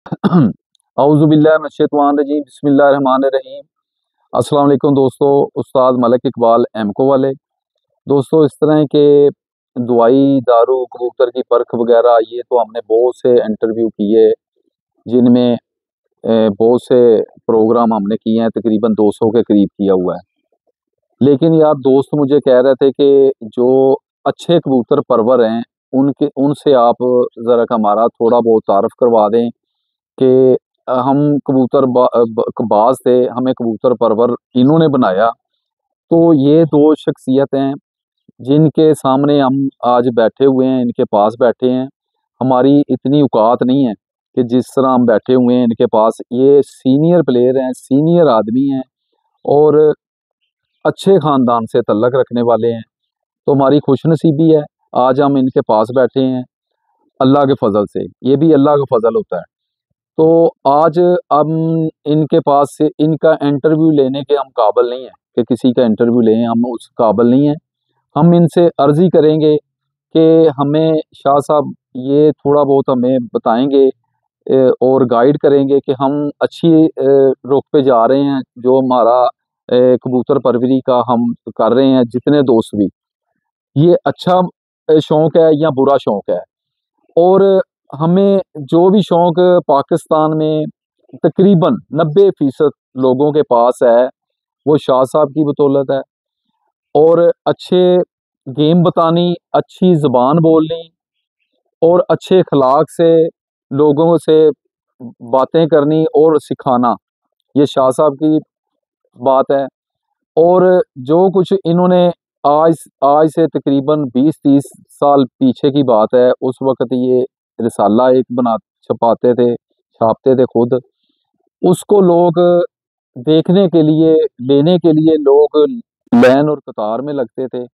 औज़ुबिल्लाहिमिनश्शैतानिर्रजीम बिस्मिल्लाहिर्रहमानिर्रहीम। अस्सलाम वालेकुम दोस्तों, उस्ताद मलिक इकबाल एमको वाले। दोस्तों, इस तरह के दवाई दारू कबूतर की परख वगैरह ये तो हमने बहुत से इंटरव्यू किए, जिनमें बहुत से प्रोग्राम हमने किए हैं, तकरीबन 200 के करीब किया हुआ है। लेकिन यार दोस्त मुझे कह रहे थे कि जो अच्छे कबूतर परवर हैं उनके उनसे आप ज़रा हमारा थोड़ा बहुत तारफ़ करवा दें कि हम कबूतर बाज़ थे, हमें कबूतर परवर इन्होंने बनाया। तो ये 2 शख्सियत हैं, जिनके सामने हम आज बैठे हुए हैं, इनके पास बैठे हैं। हमारी इतनी औकात नहीं है कि जिस तरह हम बैठे हुए हैं इनके पास। ये सीनियर प्लेयर हैं, सीनियर आदमी हैं और अच्छे ख़ानदान से तल्लक रखने वाले हैं। तो हमारी खुशनसीबी है, आज हम इनके पास बैठे हैं, अल्लाह के फ़ज़ल से। ये भी अल्लाह का फ़ज़ल होता है। तो आज हम इनके पास से इनका इंटरव्यू लेने के हम काबिल नहीं हैं कि किसी का इंटरव्यू लें, हम उस काबिल नहीं हैं। हम इनसे अर्ज़ी करेंगे कि हमें शाह साहब ये थोड़ा बहुत हमें बताएँगे और गाइड करेंगे कि हम अच्छी रुख पे जा रहे हैं, जो हमारा कबूतर परवरी का हम कर रहे हैं जितने दोस्त भी। ये अच्छा शौक़ है या बुरा शौक़ है? और हमें जो भी शौक़ पाकिस्तान में तकरीबन 90% लोगों के पास है, वो शाह साहब की बदौलत है। और अच्छे गेम बतानी, अच्छी ज़ुबान बोलनी और अच्छे अखलाक से लोगों से बातें करनी और सिखाना, ये शाह साहब की बात है। और जो कुछ इन्होंने आज आज से तकरीबन 20-30 साल पीछे की बात है, उस वक़्त ये रिसाला एक छपाते थे, छापते थे खुद। उसको लोग देखने के लिए, लेने के लिए लोग लाइन और कतार में लगते थे।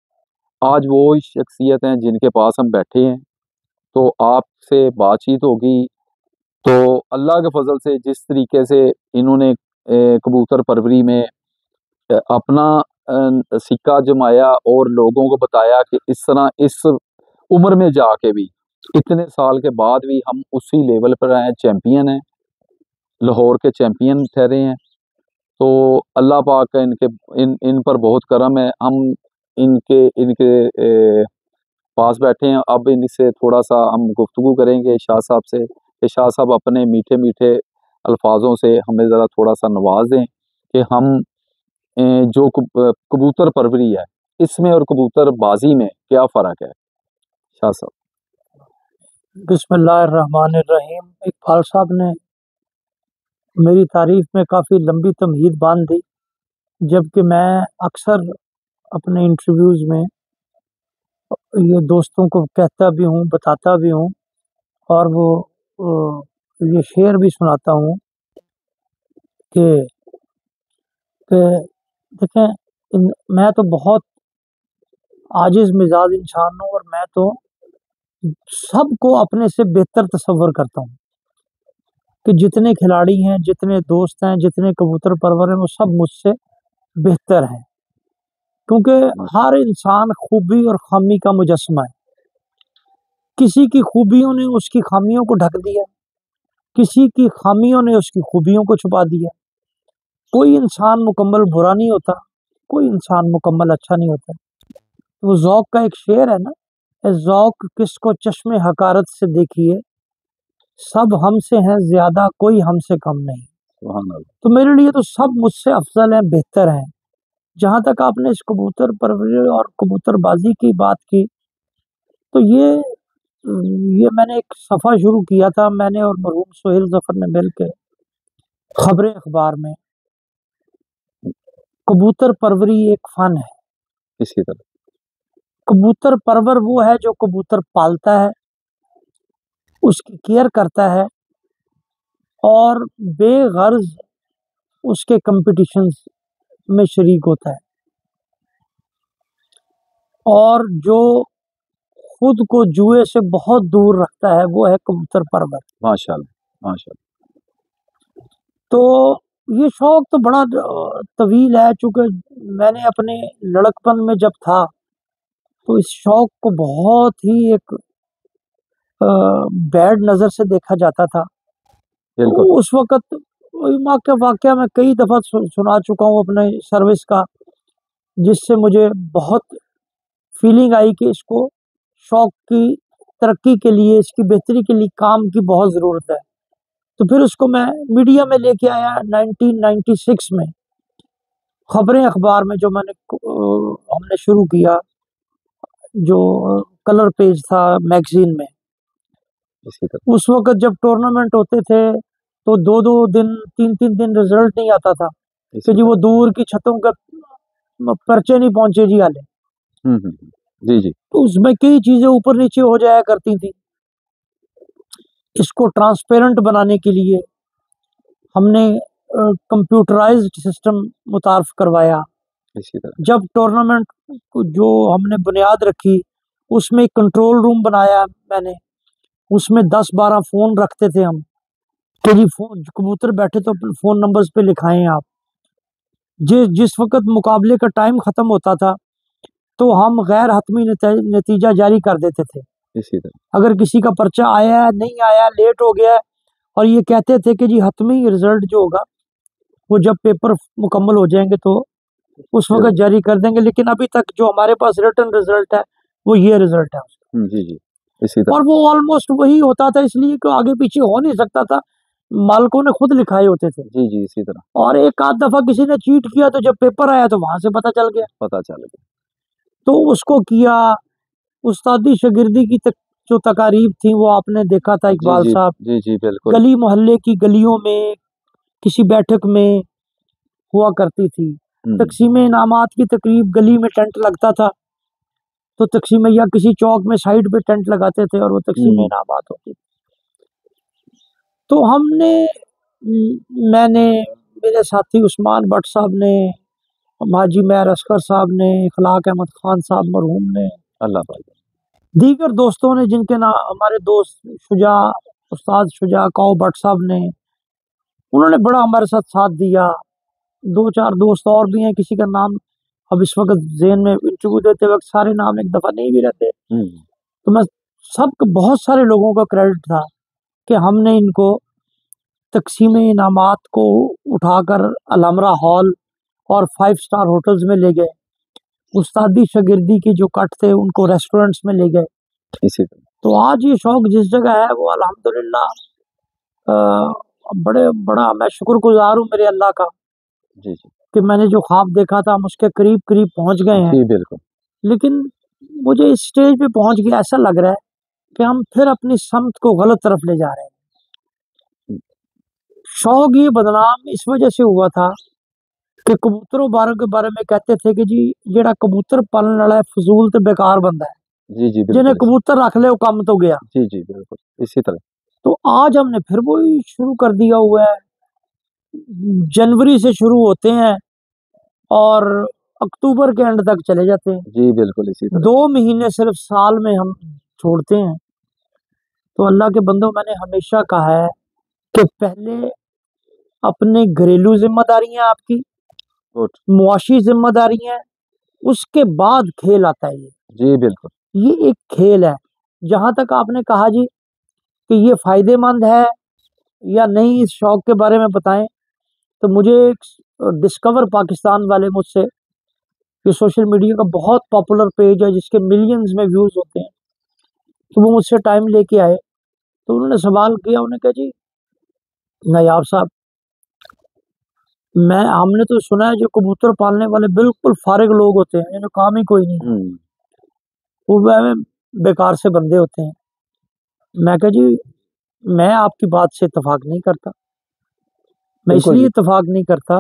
आज वो ही शख्सियत हैं जिनके पास हम बैठे हैं। तो आपसे बातचीत होगी, तो अल्लाह के फ़ज़ल से जिस तरीके से इन्होंने कबूतर परवरी में अपना सिक्का जमाया और लोगों को बताया कि इस तरह इस उम्र में जाके भी, इतने साल के बाद भी हम उसी लेवल पर आए, चैंपियन हैं, लाहौर के चैंपियन ठहरे हैं। तो अल्लाह पाक का इनके इन इन पर बहुत करम है। हम इनके इनके पास बैठे हैं। अब इनसे थोड़ा-सा हम गुफ्तगू करेंगे शाह साहब से कि शाह साहब अपने मीठे-मीठे अल्फाज़ों से हमें ज़रा थोड़ा-सा नवाज़ दें कि हम जो कबूतर परवरी है, इसमें और कबूतरबाज़ी में क्या फ़र्क है? शाह साहब। बिस्मिल्लाहिर्रहमानिर्रहीम। इकबाल साहब ने मेरी तारीफ़ में काफ़ी लंबी तमहीद बाँध दी, जबकि मैं अक्सर अपने इंटरव्यूज़ में ये दोस्तों को कहता भी हूँ, बताता भी हूँ और वो ये शेर भी सुनाता हूँ कि कि देखें, मैं तो बहुत आजिज़ मिज़ाज इंसान हूँ और मैं तो सबको अपने से बेहतर तसव्वुर करता हूँ कि जितने खिलाड़ी हैं, जितने दोस्त हैं, जितने कबूतर परवर हैं, वो सब मुझसे बेहतर हैं। क्योंकि हर इंसान खूबी और ख़ामी का मुजस्समा है। किसी की खूबियों ने उसकी ख़ामियों को ढक दिया, किसी की ख़ामियों ने उसकी खूबियों को छुपा दिया। कोई इंसान मुकम्मल बुरा नहीं होता, कोई इंसान मुकम्मल अच्छा नहीं होता। वो ज़ौक़ का एक शेर है ना, ज़ौक़ किसको चश्मे हकारत से देखिए, सब हमसे हैं ज़्यादा, कोई हमसे कम नहीं। सुभान अल्लाह। तो मेरे लिए तो सब मुझसे अफ़ज़ल हैं, बेहतर हैं। जहाँ तक आपने इस कबूतर परवरी और कबूतरबाज़ी की बात की, तो ये मैंने एक सफ़ा शुरू किया था, मैंने और मरहूम सोहेल ज़फ़र ने मिल के ख़बरें अख़बार में। कबूतर परवरी एक फ़न है। इसी तरह। कबूतर परवर वो है जो कबूतर पालता है, उसकी केयर करता है और बेग़र्ज़ उसके कॉम्पिटिशन्स में शरीक होता है। और जो खुद को जुए से बहुत दूर रखता है, वो है कबूतर परवर। माशाअल्लाह, माशाअल्लाह। तो ये शौक़ तो बड़ा तवील है, चूँकि मैंने अपने लड़कपन में जब था, तो इस शौक़ को बहुत ही एक बैड नज़र से देखा जाता था बिल्कुल। तो उस वक़्त वही वाक़या मैं कई दफ़ा सुना चुका हूँ अपने सर्विस का, जिससे मुझे बहुत फ़ीलिंग आई कि इसको शौक की तरक्की के लिए, इसकी बेहतरी के लिए काम की बहुत ज़रूरत है। तो फिर उसको मैं मीडिया में लेके आया 1996 में, खबरें अखबार में जो हमने शुरू किया, जो कलर पेज था मैगज़ीन में। इसी तरह। उस वक़्त जब टूर्नामेंट होते थे, तो 2-2 दिन, 3-3 दिन रिज़ल्ट नहीं आता था कि इसी जी वो तरह। दूर की छतों का पर्चे नहीं पहुँचे जी हाले। जी, जी। तो उसमें कई चीज़ें ऊपर-नीचे हो जाया करती थी। इसको ट्रांसपेरेंट बनाने के लिए हमने कंप्यूटराइज़्ड सिस्टम मुतारफ़ करवाया। इसी तरह। जब टूर्नामेंट को जो हमने बुनियाद रखी, उसमें एक कंट्रोल रूम बनाया मैंने। उसमें 10-12 फ़ोन रखते थे हम, कि जी कबूतर बैठे तो फ़ोन नंबर्स पे लिखाएँ आप। जिस वक़्त मुकाबले का टाइम ख़त्म होता था, तो हम गैर हतमी नतीजा जारी कर देते थे। इसी तरह। अगर किसी का पर्चा आया है, नहीं आया, लेट हो गया है, और ये कहते थे कि जी हतमी रिज़ल्ट जो होगा, वो जब पेपर मुकम्मल हो जाएँगे तो उस वक़्त बिल्कुल। जारी कर देंगे, लेकिन अभी तक जो हमारे पास रिटन रिज़ल्ट है, वो ये रिज़ल्ट है। जी, जी। इसी और तरह। वो ऑलमोस्ट वही होता था, इसलिए कि आगे-पीछे हो नहीं सकता था। मालिकों ने खुद लिखाए होते थे, जी, जी, इसी तरह। और एक आध दफ़ा किसी ने चीट किया तो जब पेपर आया तो वहाँ से पता चल गया। पता चल गया। तो उसको किया, उस्तादी शागिर्दी की जो तकारीब थी वो आपने देखा था जी, इकबाल जी। साहब। जी, जी, बिल्कुल। गली मोहल्ले की गलियों में, किसी बैठक में हुआ करती थी। हुँ। तक़सीम इनामात की तकरीब, गली में टेंट लगता था, तो तक़सीम या किसी चौक में साइड पे टेंट लगाते थे और वो तक़सीम हुँ। इनामात होती थी। तो मैंने, मेरे साथी उस्मान भट्ट साहब ने, हाजी महर असगर साहब ने, इखलाक अहमद खान साहब मरहूम ने, अल्लाह पाक। दीगर दोस्तों ने, जिनके ना हमारे दोस्त शुजा, उस्ताद शुजा काओ भट्ट साहब ने, उन्होंने बड़ा हमारे साथ साथ दिया। 2-4 दोस्त और भी हैं, किसी का नाम अब इस वक़्त ज़हन में, इंटरव्यू देते वक़्त सारे नाम एक दफ़ा नहीं भी रहते। हुँ। तो मैं बहुत सारे लोगों का क्रेडिट था कि हमने इनको तक़सीम इनामात को उठाकर अलहमरा हॉल और 5 स्टार होटल्स में ले गए। उस्तादी शागिर्दी के जो कट थे उनको रेस्टोरेंट्स में ले गए। इसी तरह। तो आज ये शौक जिस जगह है वो अल्हम्दुलिल्लाह, अ, बड़ा मैं शुक्रगुज़ार हूँ मेरे अल्लाह का, जी, जी। कि मैंने जो ख्वाब देखा था हम उसके करीब-करीब पहुँच गए हैं। जी, बिल्कुल। लेकिन मुझे इस स्टेज पे पहुँच के ऐसा लग रहा है कि हम फिर अपनी समत को गलत तरफ ले जा रहे हैं। हुँ। शौक ये बदनाम इस वजह से हुआ था कि कबूतरों के बारे में कहते थे कि जी जेड़ा कबूतर पालने वाला है फजूल ते बेकार बंदा है, जी, जी, जिन्हें बिल्कुल। कबूतर रख ले वो काम तो गया। जी, जी, बिल्कुल। इसी तरह। तो आज हमने फिर वही शुरू कर दिया हुआ है। जनवरी से शुरू होते हैं और अक्टूबर के एंड तक चले जाते हैं। जी, बिल्कुल इसी तरह। 2 महीने सिर्फ साल में हम छोड़ते हैं। तो अल्लाह के बंदों, मैंने हमेशा कहा है कि पहले अपने घरेलू ज़िम्मेदारियाँ आपकी, गुड। मुआशी ज़िम्मेदारियाँ, उसके बाद खेल आता है ये। जी, बिल्कुल। ये एक खेल है। जहाँ तक आपने कहा जी कि ये फ़ायदेमंद है या नहीं, इस शौक के बारे में बताएँ, तो मुझे एक डिस्कवर पाकिस्तान वाले मुझसे, ये सोशल मीडिया का बहुत पॉपुलर पेज है जिसके मिलियंस में व्यूज़ होते हैं, तो वो मुझसे टाइम लेके आए। तो उन्होंने सवाल किया, उन्होंने कहा जी नायाब साहब, हमने तो सुना है जो कबूतर पालने वाले बिल्कुल फारिग लोग होते हैं, जिन्हें काम ही कोई नहीं है, हुँ। वो वह बेकार से बंदे होते हैं। मैं कहा जी मैं आपकी बात से इत्तेफ़ाक नहीं करता। मैं बिल्कुल इसलिए जी। इत्तेफ़ाक नहीं करता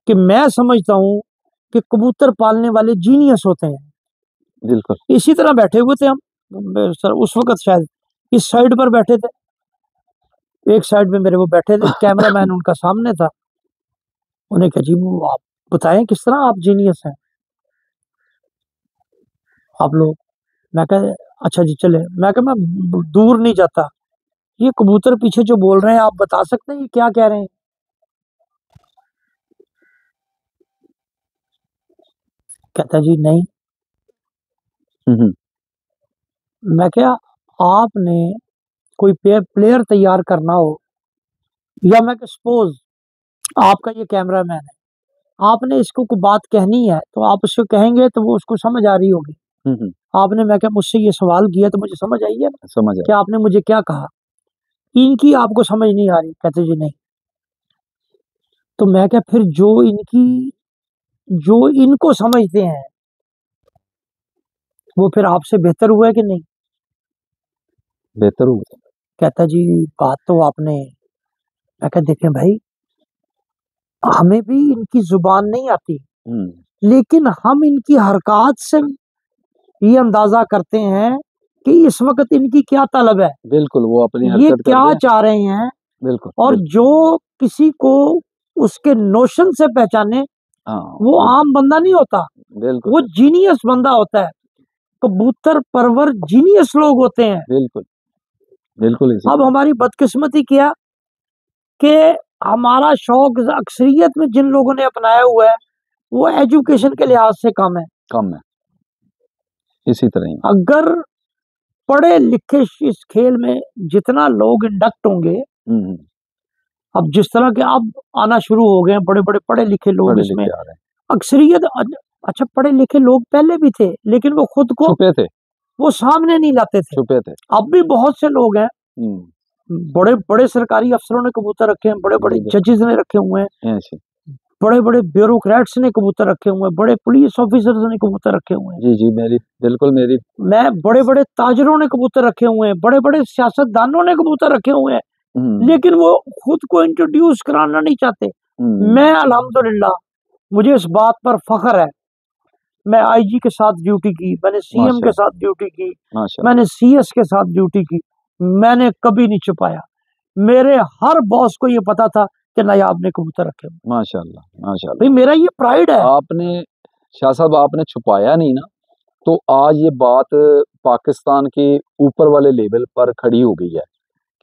कि मैं समझता हूँ कि कबूतर पालने वाले जीनियस होते हैं। बिल्कुल। इसी तरह बैठे हुए थे हम, सर उस वक़्त शायद इस साइड पर बैठे थे। एक साइड में मेरे वो बैठे थे, कैमरामैन उनका सामने था। उन्हें कहा जी वो आप बताएँ किस तरह आप जीनियस हैं, आप लोग? मैं कहा अच्छा जी चलें। मैं कहा मैं दूर नहीं जाता। ये कबूतर पीछे जो बोल रहे हैं आप बता सकते हैं ये क्या कह रहे हैं? कहता जी नहीं। हुँ, हुँ। मैं क्या, आपने कोई प्लेयर तैयार करना हो या मैं सपोज आपका ये कैमरा मैन है, आपने इसको कोई बात कहनी है तो आप उसको कहेंगे तो वो उसको समझ आ रही होगी। आपने मैं क्या मुझसे ये सवाल किया तो मुझे समझ आई है ना, समझ कि आया। आपने मुझे क्या कहा, इनकी आपको समझ नहीं आ रही, कहते जी नहीं। तो मैं क्या फिर जो इनको समझते हैं वो फिर आपसे बेहतर हुआ है कि नहीं? बेहतर हुआ। कहता जी बात तो आपने, मैं क्या देखें भाई, हमें भी इनकी जुबान नहीं आती, लेकिन हम इनकी हरकत से ये अंदाजा करते हैं कि इस वक्त इनकी क्या तलब है, बिल्कुल, वो अपनी ये हरकत क्या करते हैं। चाह रहे हैं। बिल्कुल, और बिल्कुल। जो किसी को उसके नोशन से पहचाने हाँ, वो बिल्कुल, आम बंदा नहीं होता, बिल्कुल, वो जीनियस बंदा होता है। कबूतर परवर जीनियस लोग होते हैं। बिल्कुल, बिल्कुल इसी अब हमारी बदकिस्मती क्या कि हमारा शौक अक्सरियत में जिन लोगों ने अपनाया हुआ है वो एजुकेशन के लिहाज से कम है। कम है, इसी तरह ही। अगर पढ़े लिखे इस खेल में जितना लोग इंडक्ट होंगे, हम्म, अब जिस तरह के अब आना शुरू हो गए हैं बड़े बड़े पढ़े लिखे लोग पढ़े इसमें, लिखे आ रहे हैं। अक्सरियत अच्छा पढ़े लिखे लोग पहले भी थे लेकिन वो खुद को छुपे थे, वो सामने नहीं लाते थे। छुपे थे। अब भी बहुत से लोग हैं, बड़े बड़े सरकारी अफसरों ने कबूतर रखे हैं, बड़े बड़े जी, जजेस ने रखे हुए हैं, ऐसे। बड़े बड़े ब्यूरोक्रेट्स ने कबूतर रखे हुए हैं, बड़े पुलिस ऑफिसर्स ने कबूतर रखे हुए हैं, जी, जी, मेरी बिल्कुल मेरी। मैं बड़े बड़े ताजरों ने कबूतर रखे हुए हैं, बड़े बड़े सियासतदानों ने कबूतर रखे हुए हैं, लेकिन वो खुद को इंट्रोड्यूस कराना नहीं चाहते। मैं अल्हम्दुलिल्लाह, मुझे इस बात पर फख्र है, मैं आईजी के साथ ड्यूटी की, मैंने सीएम के माशाल्लाह, साथ ड्यूटी की, माशाल्लाह, मैंने सीएस के साथ ड्यूटी की, मैंने कभी नहीं छुपाया। मेरे हर बॉस को ये पता था कि नायाब ने कबूतर रखे हुए। माशाल्लाह, माशाल्लाह। भाई मेरा ये प्राइड है। आपने शाह साहब आपने छुपाया नहीं ना, तो आज ये बात पाकिस्तान के ऊपर वाले लेवल पर खड़ी हो गई है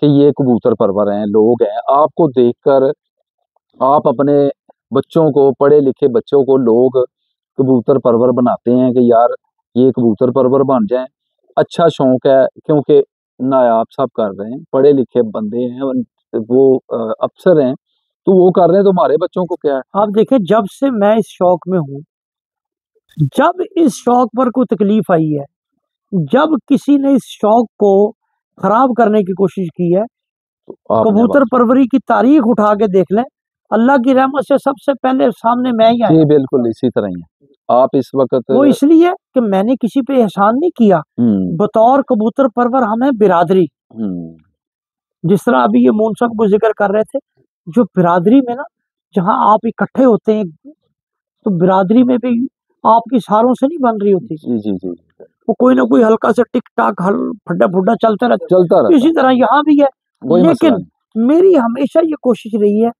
कि ये कबूतर परवर हैं, लोग हैं। आपको देखकर आप अपने बच्चों को, पढ़े लिखे बच्चों को लोग कबूतर परवर बनाते हैं कि यार ये कबूतर परवर बन जाएं। अच्छा शौक है, क्योंकि नायाब साहब कर रहे हैं, पढ़े लिखे बंदे हैं, वो अफसर हैं, तो वो कर रहे हैं, तो हमारे बच्चों को क्या है। आप देखें जब से मैं इस शौक में हूँ, जब इस शौक पर कोई तकलीफ आई है, जब किसी ने इस शौक को खराब करने की कोशिश की है, आपने कबूतर बात परवरी की तारीख उठा के देख लें, अल्लाह की रहमत से सबसे पहले सामने मैं ही जी आया। बिल्कुल इसी तरह ही है। आप इस वक्त वो इसलिए कि मैंने किसी पे एहसान नहीं किया, बतौर कबूतर परवर हम है बिरादरी। जिस तरह अभी ये मून साहब को जिक्र कर रहे थे, जो बिरादरी में ना जहाँ आप इकट्ठे होते हैं, तो बिरादरी में भी आपकी सारों से नहीं बन रही होती, जी, जी, जी, वो कोई ना कोई हल्का सा टिक टाक हल फड्डा फुड्डा चलता रहता चलता है। रहता इसी है, तरह यहाँ भी है। कोई मसला लेकिन नहीं। मेरी हमेशा ये कोशिश रही है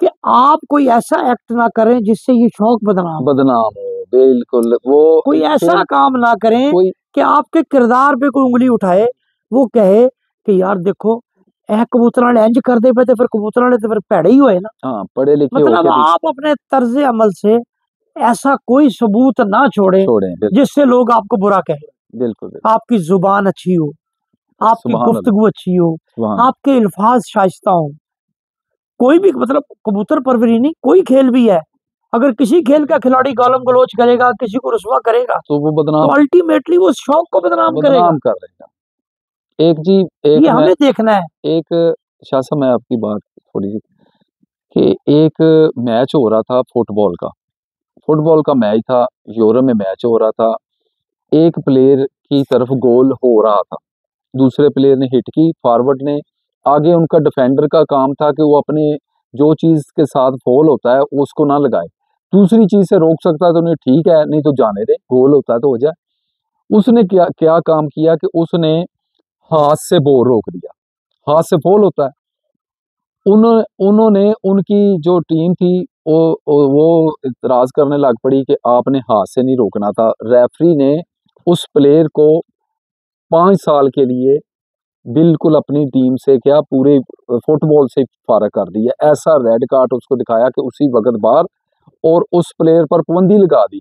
कि आप कोई ऐसा एक्ट ना करें जिससे ये शौक बदनाम हो। बदनाम हो, बिल्कुल वो कोई ऐसा फिर काम ना करें कोई कि आपके किरदार पे कोई उंगली उठाए, वो कहे कि यार देखो ए कबूतर वाले इंज करते पे फिर कबूतर वाले तो फिर भैड़े ही हुए ना। हाँ, पढ़े लिखे मतलब होके भी आप अपने तर्ज अमल से ऐसा कोई सबूत ना छोड़े छोड़ें। बिल्कुल, जिससे लोग आपको बुरा कहें। बिल्कुल, बिल्कुल। आपकी जुबान अच्छी हो, आपकी सुभान अल्लाह, गुफ्तगू अच्छी हो, सुभान अल्लाह। आपके अल्फाज शाइस्ता हो। कोई भी मतलब कबूतर परवरी नहीं, कोई खेल भी है, अगर किसी खेल का खिलाड़ी गालम गलोच करेगा, किसी को रुस्वा करेगा, तो वो तो अल्टीमेटली वो शौक को बदनाम करेगा। बदनाम कर रहे हैं। एक जी, ये एक मैं हमें देखना है। एक शाह साहब, मैं आपकी बात थोड़ी सी कि एक मैच हो रहा था फुटबॉल का मैच था, यूरोप में मैच हो रहा था। एक प्लेयर की तरफ गोल हो रहा था, दूसरे प्लेयर ने हिट की, फॉरवर्ड ने। आगे उनका डिफेंडर का काम था कि वो अपने जो चीज़ के साथ फॉल होता है उसको ना लगाए, दूसरी चीज़ से रोक सकता है तो नहीं, ठीक है, नहीं तो जाने दे, गोल होता है तो हो जाए। उसने क्या क्या काम किया कि उसने हाथ से बॉल रोक दिया, हाथ से फॉल होता है। उन्होंने उनकी जो टीम थी वो इतराज करने लग पड़ी कि आपने हाथ से नहीं रोकना था। रेफरी ने उस प्लेयर को 5 साल के लिए बिल्कुल अपनी टीम से क्या पूरे फुटबॉल से फारग कर दिया। ऐसा रेड कार्ड उसको दिखाया कि उसी वक्त बाहर, और उस प्लेयर पर पाबंदी लगा दी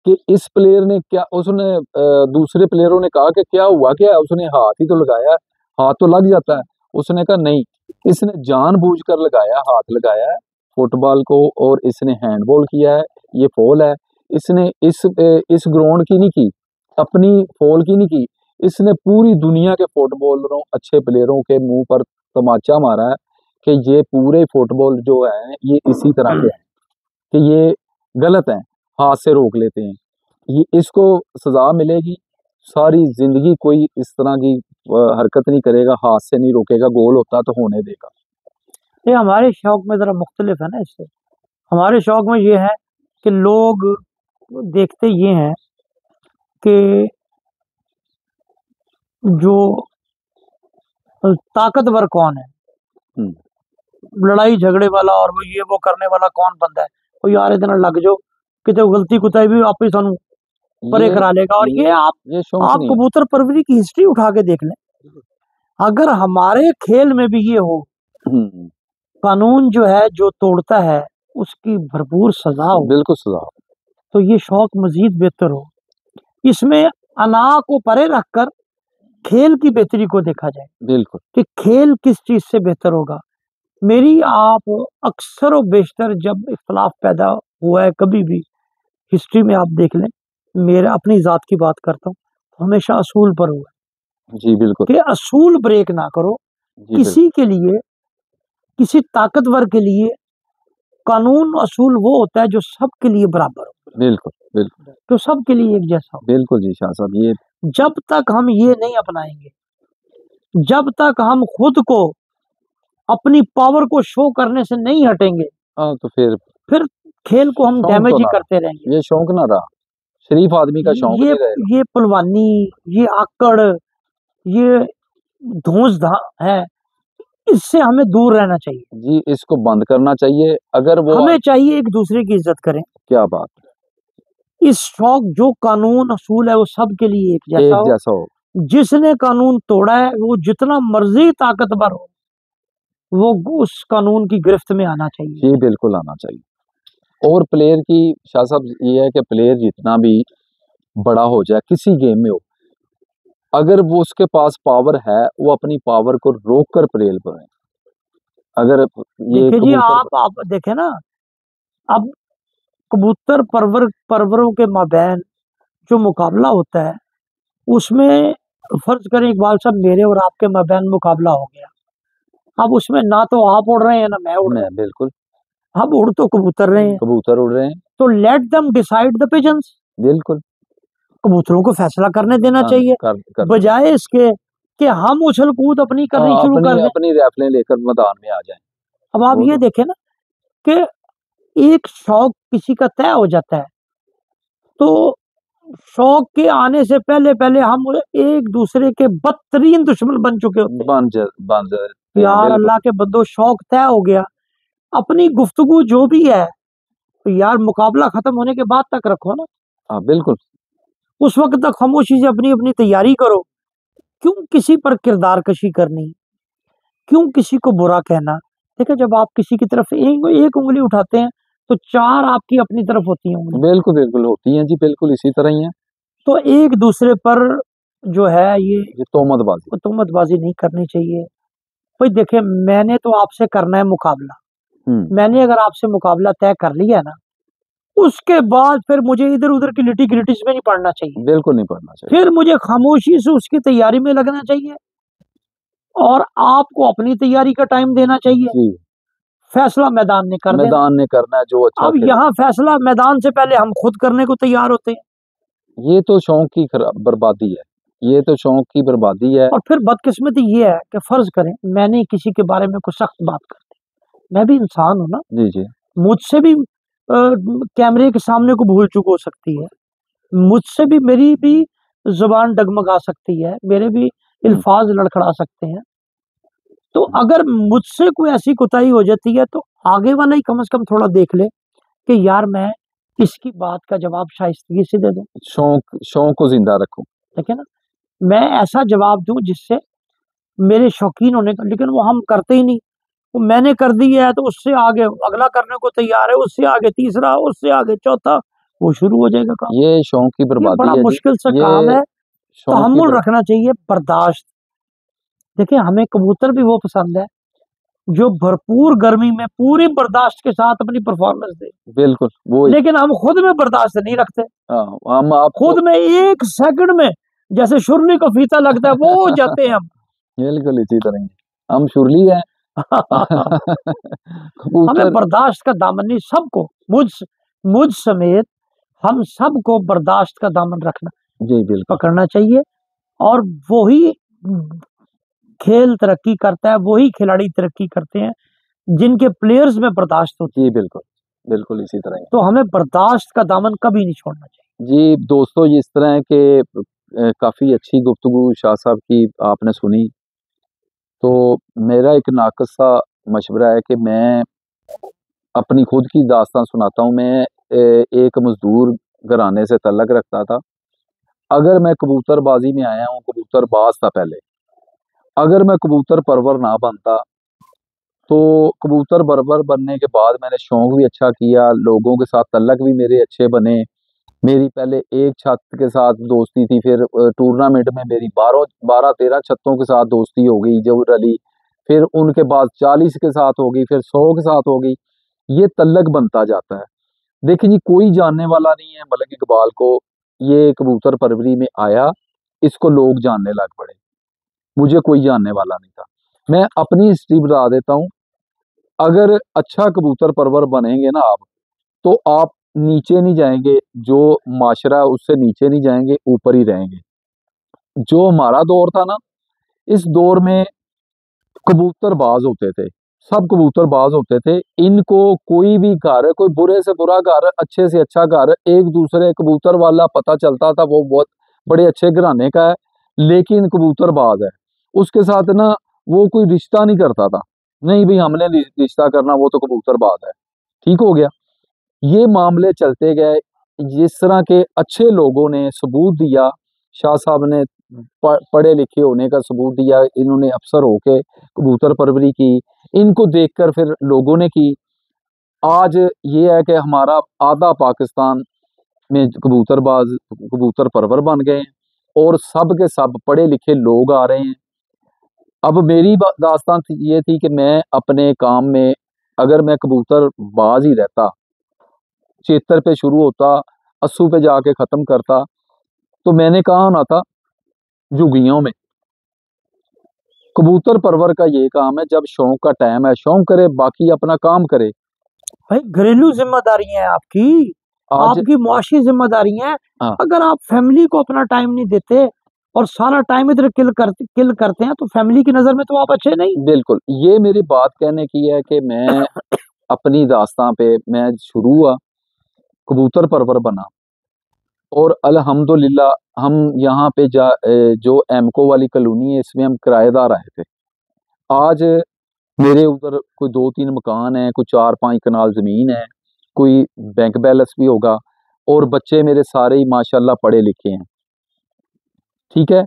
कि इस प्लेयर ने क्या, उसने दूसरे प्लेयरों ने कहा कि क्या हुआ, क्या है, उसने हाथ ही तो लगाया है, हाथ तो लग जाता है। उसने कहा नहीं, इसने जानबूझकर लगाया, हाथ लगाया है फुटबॉल को, और इसने हैंडबॉल किया है, ये फॉल है। इसने इस ग्राउंड की नहीं की, अपनी फॉल की नहीं की, इसने पूरी दुनिया के फुटबॉलरों, अच्छे प्लेयरों के मुंह पर तमाचा मारा है कि ये पूरे फुटबॉल जो है ये इसी तरह के हैं कि ये गलत हैं, हाथ से रोक लेते हैं। ये इसको सजा मिलेगी, सारी जिंदगी कोई इस तरह की हरकत नहीं करेगा, हाथ से नहीं रोकेगा, गोल होता तो होने देगा। ये हमारे शौक में ज़रा मुख्तलिफ है ना इससे। हमारे शौक में ये है कि लोग देखते ये हैं कि जो ताकतवर कौन है, हम्म, लड़ाई झगड़े वाला और वो करने वाला कौन बंदा है। वो यार इतना लग जाओ किते गलती कुताई भी आप ही सानू परे ये करा लेगा। और ये ये शौक आप नहीं है। कबूतर परवरी की हिस्ट्री उठा के देख लें, अगर हमारे खेल में भी ये हो, हम्म, कानून जो है जो तोड़ता है उसकी भरपूर सजा हो, बिल्कुल सजा। तो ये शौक मजीद बेहतर हो। इसमें अना को परे रखकर खेल की बेहतरी को देखा जाए बिल्कुल। कि खेल किस चीज से बेहतर होगा। मेरी आप अक्सर और बेशतर जब इख्तलाफ पैदा हुआ है कभी भी हिस्ट्री में आप देख लें, मेरे अपनी ज़ात की बात करता हूँ, तो हमेशा असूल पर हुआ है जी बिल्कुल। कि असूल ब्रेक ना करो। जी किसी के लिए, किसी ताकतवर के लिए कानून असूल वो होता है जो सबके लिए बराबर हो, बिल्कुल। बिल्कुल जो सबके लिए एक जैसा हो। बिल्कुल जी शाह साहब, ये जब तक हम ये नहीं अपनाएंगे, जब तक हम खुद को अपनी पावर को शो करने से नहीं हटेंगे, हाँ तो फिर खेल को हम शौक डैमेज तो ही ना, करते रहेंगे। ये शौक ना रहा, शरीफ आदमी का शौक ये नहीं रहेगा। ये पलवानी, ये आकड़, ये धौंस है, इससे हमें दूर रहना चाहिए। जी इसको बंद करना चाहिए। अगर वो हमें चाहिए एक दूसरे की इज्जत करें। क्या बात, इस शौक जो कानून असूल है वो सबके लिए एक जैसा एक हो। जैसा हो। जिसने कानून तोड़ा है वो जितना मर्जी ताकतवर हो, वो उस कानून की गिरफ्त में आना चाहिए। जी बिल्कुल आना चाहिए। और प्लेयर की शाह साहब ये है कि प्लेयर जितना भी बड़ा हो जाए किसी गेम में हो, अगर वो उसके पास पावर है, वो अपनी पावर को रोक कर प्रेल करें। अगर ये देखिए जी, कबूतर आप देखें ना, अब कबूतर परवरों के माबैन जो मुकाबला होता है उसमें फर्ज करें इकबाल साहब, मेरे और आपके माबैन मुकाबला हो गया। अब उसमें ना तो आप उड़ रहे हैं ना मैं उड़ रहा में बिल्कुल हूं, अब उड़ तो कबूतर रहे हैं। कबूतर उड़ रहे हैं। तो let them decide the pigeons. बिल्कुल कबूतरों को फैसला करने देना हाँ, चाहिए, कर बजाय इसके कि हम उछल कूद अपनी करनी शुरू अपनी कर दें। अपनी रैफलें लेकर मैदान में आ जाएं। अब आप वो ये तो देखें ना कि एक शौक किसी का तय हो जाता है, तो शौक के आने से पहले पहले हम एक दूसरे के बदतरीन दुश्मन बन चुके होते हैं। बन जाते हैं। यार बिल्कुल अल्लाह के बंदो, शौक तय हो गया, अपनी गुफ्तगू जो भी है तो यार मुकाबला खत्म होने के बाद तक रखो ना। हाँ बिल्कुल। उस वक्त तक खामोशी से अपनी अपनी तैयारी करो। क्यों किसी पर किरदार कशी करनी, क्यों किसी को बुरा कहना। देखो, जब आप किसी की तरफ एक उंगली उठाते हैं तो चार आपकी अपनी तरफ होती हैं उंगली। बिल्कुल बिल्कुल होती हैं जी, बिल्कुल इसी तरह ही है। तो एक दूसरे पर जो है ये तोहमतबाजी। तोहमतबाजी नहीं करनी चाहिए। भाई देखिए, मैंने तो आपसे करना है मुकाबला, मैंने अगर आपसे मुकाबला तय कर लिया ना, उसके बाद फिर मुझे इधर उधर की लिटी गिलिटिस में नहीं पड़ना चाहिए। बिल्कुल नहीं पढ़ना चाहिए। फिर मुझे खामोशी से उसकी तैयारी में लगना चाहिए और आपको अपनी तैयारी का टाइम देना चाहिए। जी फैसला मैदान ने कर देना। मैदान ने करना है जो अच्छा अब खेले। यहाँ फैसला मैदान से पहले हम खुद करने को तैयार होते हैं। ये तो शौक की बर्बादी है, ये तो शौक की बर्बादी है। और फिर बदकिस्मती ये है कि फर्ज करें मैंने किसी के बारे में कुछ सख्त बात कर दी, मैं भी इंसान हूं ना, जी जी मुझसे भी कैमरे के सामने को भूल चूक हो सकती है, मुझसे भी मेरी भी जुबान डगमगा सकती है, मेरे भी अल्फाज लड़खड़ा सकते हैं। तो अगर मुझसे कोई ऐसी कोताही हो जाती है तो आगे वाला ही कम से कम थोड़ा देख ले कि यार मैं इसकी बात का जवाब शाइस्तगी से दे दूं। शौक शौक को जिंदा रखो। ठीक है ना, मैं ऐसा जवाब दूं जिससे मेरे शौकीन होने का, लेकिन वो हम करते ही नहीं। वो मैंने कर दी है तो उससे आगे अगला करने को तैयार है, उससे आगे तीसरा, उससे आगे चौथा, वो शुरू हो जाएगा काम। ये शौक की ये बर्बादी बड़ा है जी। मुश्किल सा ये काम है। शौक की तहम्मुल रखना चाहिए, बर्दाश्त। देखिए, हमें कबूतर भी वो पसंद है जो भरपूर गर्मी में पूरी बर्दाश्त के साथ अपनी परफॉर्मेंस दे, बिल्कुल वो लेकिन हम खुद में बर्दाश्त नहीं रखते। हम आपको खुद में 1 सेकंड में जैसे शुरली को फीता लगता है वो जाते हैं हम। बिल्कुल इसी तरह ही हम शुरली हैं। हमें कबूतर बर्दाश्त का दामन नहीं, सबको, मुझ समेत हम सबको बर्दाश्त का दामन रखना, जी बिल्कुल पकड़ना चाहिए। और वही खेल तरक्की करता है, वही खिलाड़ी तरक्की करते हैं जिनके प्लेयर्स में बर्दाश्त होती जी बिल्कुल बिल्कुल इसी तरह ही। है। तो हमें बर्दाश्त का दामन कभी नहीं छोड़ना चाहिए। जी दोस्तों, ये इस तरह है कि काफ़ी अच्छी गुफ्तगू शाह साहब की आपने सुनी। तो मेरा एक नाक़िस सा मशवरा है कि मैं अपनी खुद की दास्तान सुनाता हूँ। मैं एक मज़दूर घराने से तल्लक रखता था। अगर मैं कबूतरबाज़ी में आया हूँ, कबूतरबाज़ था पहले। अगर मैं कबूतर परवर ना बनता, तो कबूतर परवर बनने के बाद मैंने शौक भी अच्छा किया, लोगों के साथ तल्लक भी मेरे अच्छे बने। मेरी पहले एक छत के साथ दोस्ती थी, फिर टूर्नामेंट में मेरी 12-13 छतों के साथ दोस्ती हो गई, जो रली। फिर उनके बाद 40 के साथ हो गई, फिर 100 के साथ हो गई। ये तल्लक बनता जाता है। देखिए जी, कोई जानने वाला नहीं है मलक इकबाल को। ये कबूतर परवरी में आया, इसको लोग जानने लग पड़े। मुझे कोई जानने वाला नहीं था। मैं अपनी हिस्ट्री बता देता हूँ। अगर अच्छा कबूतर परवर बनेंगे ना आप, तो आप नीचे नहीं जाएँगे, जो माशरा है उससे नीचे नहीं जाएँगे, ऊपर ही रहेंगे। जो हमारा दौर था ना, इस दौर में कबूतरबाज़ होते थे, सब कबूतरबाज़ होते थे। इनको कोई भी घर, कोई बुरे से बुरा घर, अच्छे से अच्छा घर, एक-दूसरे कबूतर वाला पता चलता था, वो बहुत बड़े अच्छे घराने का है, लेकिन कबूतरबाज़ है। उसके साथ ना वो कोई रिश्ता नहीं करता था। नहीं भई हमने रिश्ता करना, वो तो कबूतरबाज़ है। ठीक हो गया? ये मामले चलते गए। जिस तरह के अच्छे लोगों ने सबूत दिया, शाह साहब ने पढ़े लिखे होने का सबूत दिया, इन्होंने अफ़सर होके कबूतर परवरी की, इनको देखकर फिर लोगों ने की। आज ये है कि हमारा आधा पाकिस्तान में कबूतरबाज़, कबूतर परवर बन गए हैं और सब के सब पढ़े लिखे लोग आ रहे हैं। अब मेरी दास्तान ये थी कि मैं अपने काम में, अगर मैं कबूतरबाज़ ही रहता, 76 पे शुरू होता, 80 पे जाके ख़त्म करता, तो मैंने कहाँ आना था? झुग्गियों में। कबूतर परवर का ये काम है, जब शौक का टाइम है, शौक करे, बाकी अपना काम करे। भाई घरेलू जिम्मेदारियां हैं आपकी, आज आपकी मुआशी जिम्मेदारियां हैं। हाँ, अगर आप फैमिली को अपना टाइम नहीं देते और सारा टाइम इधर किल करते हैं, तो फैमिली की नजर में तो आप अच्छे नहीं। बिल्कुल, ये मेरी बात कहने की है कि मैं अपनी दास्तान पे मैं शुरू हुआ, कबूतर परवर बना और अल्हम्दुलिल्लाह हम यहाँ पे जो एमको वाली कॉलोनी है, इसमें हम किराएदार आए थे। आज मेरे उधर कोई 2-3 मकान हैं, कोई 4-5 कनाल ज़मीन है, कोई बैंक बैलेंस भी होगा और बच्चे मेरे सारे ही माशाल्लाह पढ़े लिखे हैं। ठीक है?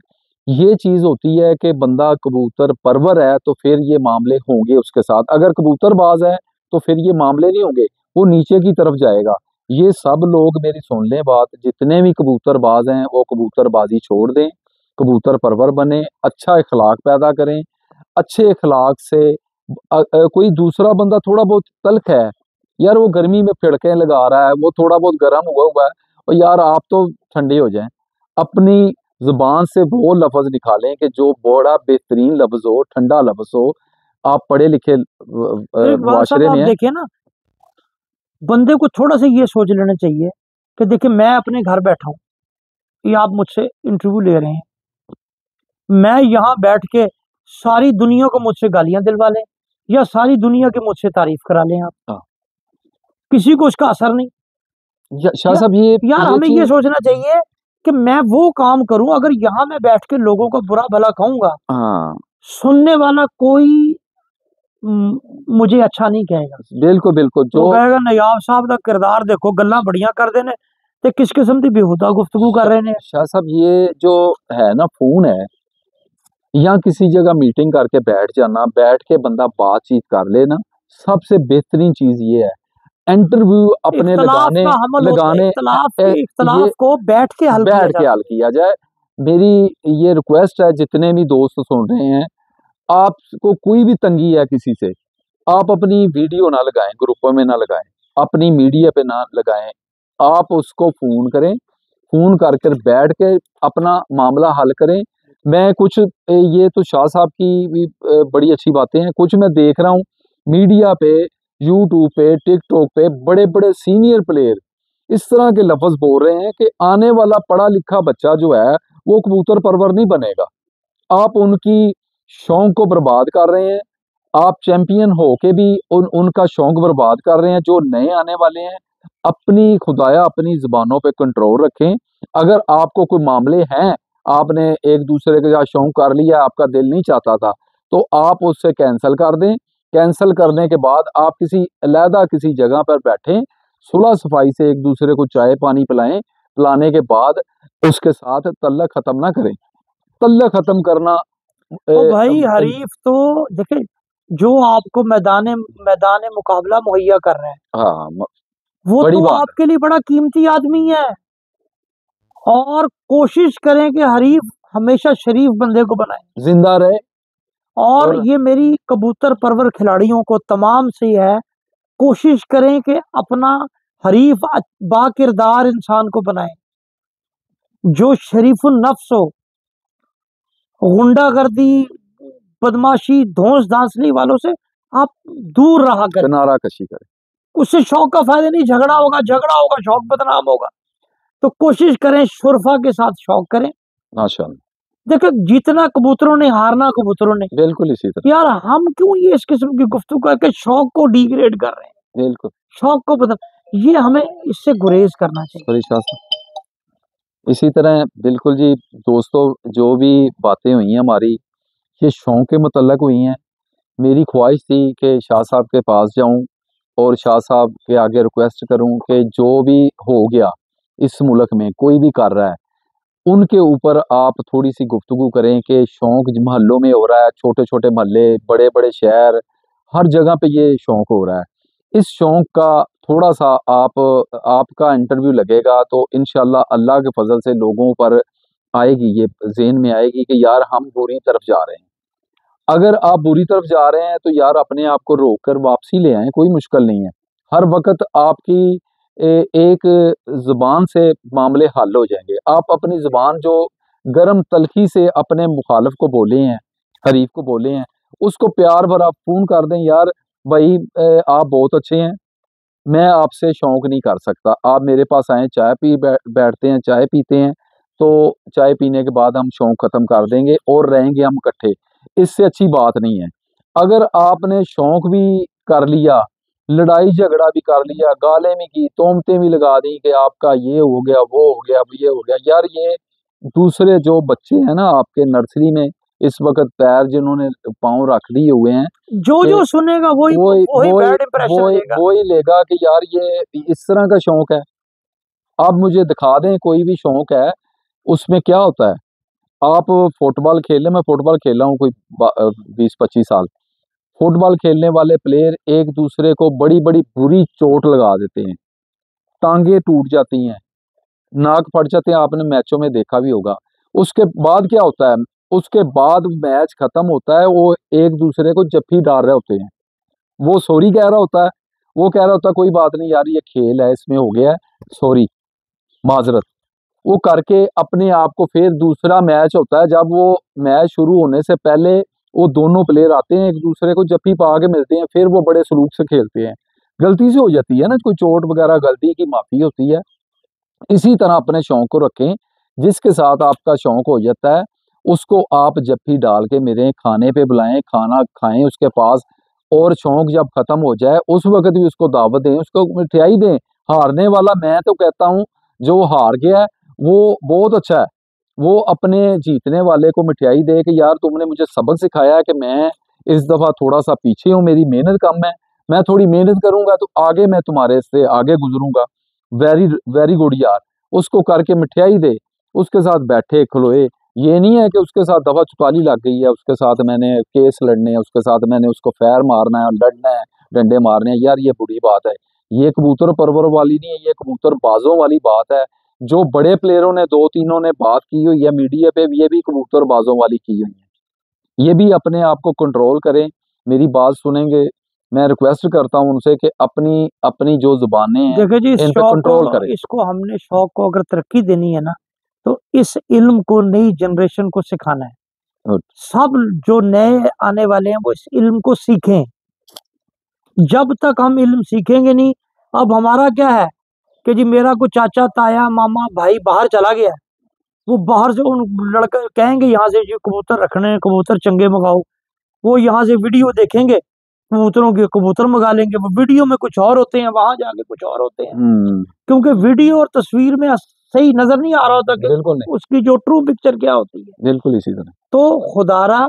ये चीज़ होती है कि बंदा कबूतर परवर है, तो फिर ये मामले होंगे उसके साथ। अगर कबूतरबाज़ है, तो फिर ये मामले नहीं होंगे, वो नीचे की तरफ जाएगा। ये सब लोग मेरी सुन लें बात, जितने भी कबूतरबाज़ हैं, वो कबूतरबाज़ी छोड़ दें, कबूतर परवर बनें, अच्छा इखलाक पैदा करें। अच्छे इखलाक से कोई दूसरा बंदा थोड़ा बहुत तल्ख़ है, यार वो गर्मी में फिड़कें लगा रहा है, वो थोड़ा बहुत गर्म हुआ हुआ है, और यार आप तो ठंडे हो जाएँ। अपनी ज़ुबान से वो लफ़्ज़ निकालें कि जो बड़ा बेहतरीन लफ़्ज़ हो, ठंडा लफ़्ज़ हो। आप पढ़े लिखे तो इकबाल साहब मुआशरे आप में हैं। देखिए ना, बंदे को थोड़ा सा ये सोच लेना चाहिए कि देखिए मैं अपने घर बैठा हूँ, ये आप मुझसे इंटरव्यू ले रहे हैं, मैं यहाँ बैठ के सारी दुनिया को मुझसे गालियां दिलवा लें या सारी दुनिया की मुझसे तारीफ करा लें आप, हाँ, किसी को उसका असर नहीं। शाह या, साहब यार ये हमें ये चीज़ सोचना चाहिए कि मैं वो काम करूं, अगर यहाँ मैं बैठ के लोगों को बुरा भला कहूंगा, हाँ, सुनने वाला कोई मुझे अच्छा नहीं कहेगा। बिल्कुल, बिल्कुल तो वो जो कहेगा नयाब साहब का किरदार देखो, गल्ला बढ़िया कर देने ते किस किस्म की बेहुदा गुफ्तगू कर रहे ने। शाह साहब ये जो है ना फ़ोन है, या किसी जगह मीटिंग करके बैठ जाना, बैठ के बंदा बातचीत कर ले ना, सबसे बेहतरीन चीज़ ये है। इंटरव्यू अपने इख्तलाफ लगाने का हमल होता है, लगाने ये इख्तलाफ को बैठ के हल किया बैठ जा के हल सकता किया जाए। मेरी ये रिक्वेस्ट है, जितने भी दोस्त सुन रहे हैं, आपको कोई भी तंगी है किसी से, आप अपनी वीडियो ना लगाएं, ग्रुपों में ना लगाएं, अपनी मीडिया पे ना लगाएं, आप उसको फ़ोन करें, फ़ोन कर बैठ के अपना मामला हल करें। मैं कुछ ये तो शाह साहब की भी बड़ी अच्छी बातें हैं, कुछ मैं देख रहा हूँ मीडिया पे, यूट्यूब पे, टिकटॉक पे बड़े-बड़े सीनियर प्लेयर इस तरह के लफ़्ज़ बोल रहे हैं कि आने वाला पढ़ा-लिखा बच्चा जो है, वो कबूतर परवर नहीं बनेगा। आप उनकी शौक को बर्बाद कर रहे हैं, आप चैंपियन होके भी उनका शौक बर्बाद कर रहे हैं, जो नए आने वाले हैं। अपनी खुदाया अपनी ज़ुबानों पे कंट्रोल रखें। अगर आपको कोई मामले हैं, आपने एक-दूसरे के साथ शौक कर लिया, आपका दिल नहीं चाहता था, तो आप उससे कैंसल कर दें। कैंसल करने के बाद आप किसी अलहदा किसी जगह पर बैठें, सुलह-सफ़ाई से एक-दूसरे को चाय-पानी पिलाएँ, पिलाने के बाद उसके साथ तल्लक ख़त्म ना करें। तल्लक ख़त्म करना तो भाई हरीफ तो देखिए, जो आपको मैदान मैदान मुकाबला मुहैया कर रहे हैं, हाँ, वो बड़ी तो बात है। आपके लिए बड़ा कीमती आदमी है। और कोशिश करें कि हरीफ हमेशा शरीफ बंदे को बनाएं। ज़िंदा रहे और और ये मेरी कबूतर परवर खिलाड़ियों को तमाम से है, कोशिश करें कि अपना हरीफ बाकिरदार इंसान को बनाएं, जो शरीफुल नफ्स हो। गुंडागर्दी, बदमाशी, धौंस धांसली वालों से आप दूर रहा करें। किनारा कशी करें। उससे शौक का फायदा नहीं, झगड़ा होगा, शौक बदनाम होगा। तो कोशिश करें शुरफा के साथ शौक करें। माशाअल्लाह, देखो, जीतना कबूतरों ने, हारना कबूतरों ने। बिल्कुल इसी तरह। यार हम क्यों ये इस किस्म की गुफ्तगू करके शौक को डिग्रेड कर रहे हैं, बिल्कुल, शौक को बदल, ये हमें इससे गुरेज करना चाहिए। सॉरी शाह साहब। इसी तरह बिल्कुल जी दोस्तों, जो भी बातें हुई हैं हमारी, ये शौक के मुतल्लक हुई हैं। मेरी ख्वाहिश थी कि शाह साहब के पास जाऊँ और शाह साहब के आगे रिक्वेस्ट करूँ कि जो भी हो गया इस मुल्क में, कोई भी कर रहा है, उनके ऊपर आप थोड़ी-सी गुफ्तगू करें कि शौक ज मोहल्लों में हो रहा है, छोटे-छोटे मोहल्ले, बड़े-बड़े शहर, हर जगह पे ये शौक हो रहा है। इस शौक का थोड़ा-सा आपका इंटरव्यू लगेगा तो इंशाअल्लाह अल्लाह के फ़ज़ल से लोगों पर आएगी, ये ज़हन में आएगी कि यार हम बुरी तरफ जा रहे हैं। अगर आप बुरी तरफ जा रहे हैं तो यार अपने आप को रोक कर वापसी ले आएँ, कोई मुश्किल नहीं है। हर वक़्त आपकी एक ज़ुबान से मामले हल हो जाएँगे। आप अपनी ज़ुबान जो गरम तलख़ी से अपने मुख़ालिफ़ को बोले हैं, हरीफ़ को बोले हैं, उसको प्यार भरा फ़ोन कर दें, यार भई आप बहुत अच्छे हैं, मैं आपसे शौक नहीं कर सकता। आप मेरे पास आएँ, चाय पी बैठते हैं, चाय पीते हैं, तो चाय पीने के बाद हम शौक ख़त्म कर देंगे और रहेंगे हम इकट्ठे। इससे अच्छी बात नहीं है। अगर आपने शौक भी कर लिया, लड़ाई झगड़ा भी कर लिया, गालें भी की, तोहमतें भी लगा दी कि आपका ये हो गया, वो हो गया, ये हो गया। यार ये दूसरे जो बच्चे हैं ना आपके नर्सरी में, इस वक़्त पैर जिन्होंने पाँव रख दिए हुए हैं, जो कि सुनेगा वही वही वही वही बैड इंप्रेशन वही लेगा। वही लेगा कि यार ये इस तरह का शौक है। आप मुझे दिखा दें कोई भी शौक है, उसमें क्या होता है? आप फुटबॉल खेल लें, मैं फुटबॉल खेल रहा हूँ कोई 20-25 साल। फुटबॉल खेलने वाले प्लेयर एक-दूसरे को बड़ी-बड़ी बुरी चोट लगा देते हैं, टाँगें टूट जाती हैं, नाक फट जाते हैं, आपने मैचों में देखा भी होगा। उसके बाद क्या होता है? उसके बाद मैच खत्म होता है, वो एक-दूसरे को जप्फी डाल रहे होते हैं। वो सॉरी कह रहा होता है, वो कह रहा होता है कोई बात नहीं यार ये खेल है, इसमें हो गया है, सॉरी, माज़रत। वो करके अपने आप को फिर दूसरा मैच होता है, जब वो मैच शुरू होने से पहले वो दोनों प्लेयर आते हैं, एक-दूसरे को जप्फी पा के मिलते हैं, फिर वो बड़े सलूक से खेलते हैं। गलती से हो जाती है ना, कोई चोट वगैरह, गलती की माफ़ी होती है। इसी तरह अपने शौक को रखें, जिसके साथ आपका शौक हो जाता है, उसको आप जप्फी डाल के मेरे खाने पे बुलाएँ, खाना खाएँ उसके पास और शौक जब ख़त्म हो जाए, उस वक़्त भी उसको दावत दें, उसको मिठाई दें। हारने वाला मैं तो कहता हूँ, जो हार गया है, वो बहुत अच्छा है। वो अपने जीतने वाले को मिठाई दे कि यार तुमने मुझे सबक सिखाया है कि मैं इस दफ़ा थोड़ा-सा पीछे हूँ, मेरी मेहनत कम है, मैं थोड़ी मेहनत करूँगा तो आगे मैं तुम्हारे से आगे गुज़रूँगा। वेरी वेरी गुड यार, उसको करके मिठाई दे, उसके साथ बैठे खलोए। ये नहीं है कि उसके साथ दफ़ा 44 लग गई है, उसके साथ मैंने केस लड़ने हैं, उसके साथ मैंने उसको फैर मारना है, लड़ना है, डंडे मारने हैं, यार ये बुरी बात है। ये कबूतर परवर वाली नहीं है, ये कबूतरबाज़ों वाली बात है। जो बड़े प्लेयरों ने 2-3 ने बात की हुई है मीडिया पे, ये भी कबूतरबाज़ों वाली की हुई है। ये भी अपने आप को कंट्रोल करें, मेरी बात सुनेंगे, मैं रिक्वेस्ट करता हूँ उनसे कि अपनी अपनी जो जुबानें हैं देखो जी, इस इन पे शौक कंट्रोल को करें। इसको हमने शौक को अगर तरक्की देनी है ना, तो इस इल्म को नई जनरेशन को सिखाना है। गुड। सब जो नए आने वाले हैं वो इस इल्म को सीखें। जब तक हम इल्म सीखेंगे नहीं, अब हमारा क्या है कि जी मेरा कोई चाचा, ताया, मामा, भाई बाहर चला गया है, वो बाहर से उन लड़के कहेंगे यहाँ से जी कबूतर रखने हैं, कबूतर चंगे मंगाओ, वो यहाँ से वीडियो देखेंगे, कबूतरों के कबूतर मंगा लेंगे, वो वीडियो में कुछ और होते हैं, वहां जाके कुछ और होते हैं, क्योंकि वीडियो और तस्वीर में सही नजर नहीं आ रहा होता कि बिल्कुल नहीं, उसकी जो ट्रू पिक्चर क्या होती है। बिल्कुल इसी तरह। तो खुदारा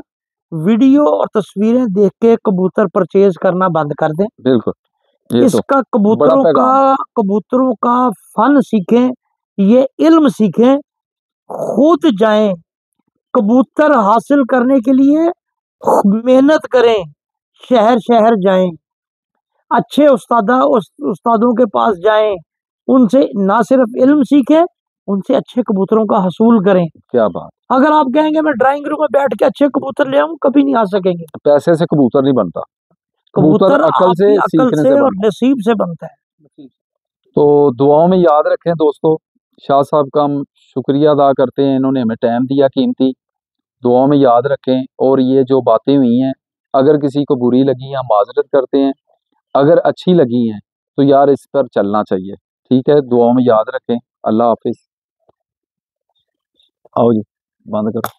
वीडियो और तस्वीरें देख के कबूतर परचेज करना बंद कर दें। बिल्कुल, ये तो इसका बड़ा पैगाम है। कबूतरों का फन सीखें, ये इल्म सीखें, खुद जाएं, कबूतर हासिल करने के लिए मेहनत करें, शहर शहर जाएं, अच्छे उस्तादों के पास जाएं, उनसे ना सिर्फ इल्म सीखें, उनसे अच्छे कबूतरों का हसूल करें। क्या बात। अगर आप कहेंगे मैं ड्राइंग रूम में बैठ के अच्छे कबूतर ले आऊं, कभी नहीं आ सकेंगे। पैसे से कबूतर नहीं बनता, कबूतर अकल से, आपकी अकल सीखने से से और बनता है। नसीब से बनता है। तो दुआओं में याद रखें दोस्तों। शाह साहब का हम शुक्रिया अदा करते हैं, इन्होंने हमें टाइम दिया कीमती। दुआओं में याद रखें, और ये जो बातें हुई हैं अगर किसी को बुरी लगी हम माजरत करते हैं, अगर अच्छी लगी हैं तो यार इस पर चलना चाहिए। ठीक है, दुआओं में याद रखें। अल्लाह हाफिज। आओ जी, बंद करो।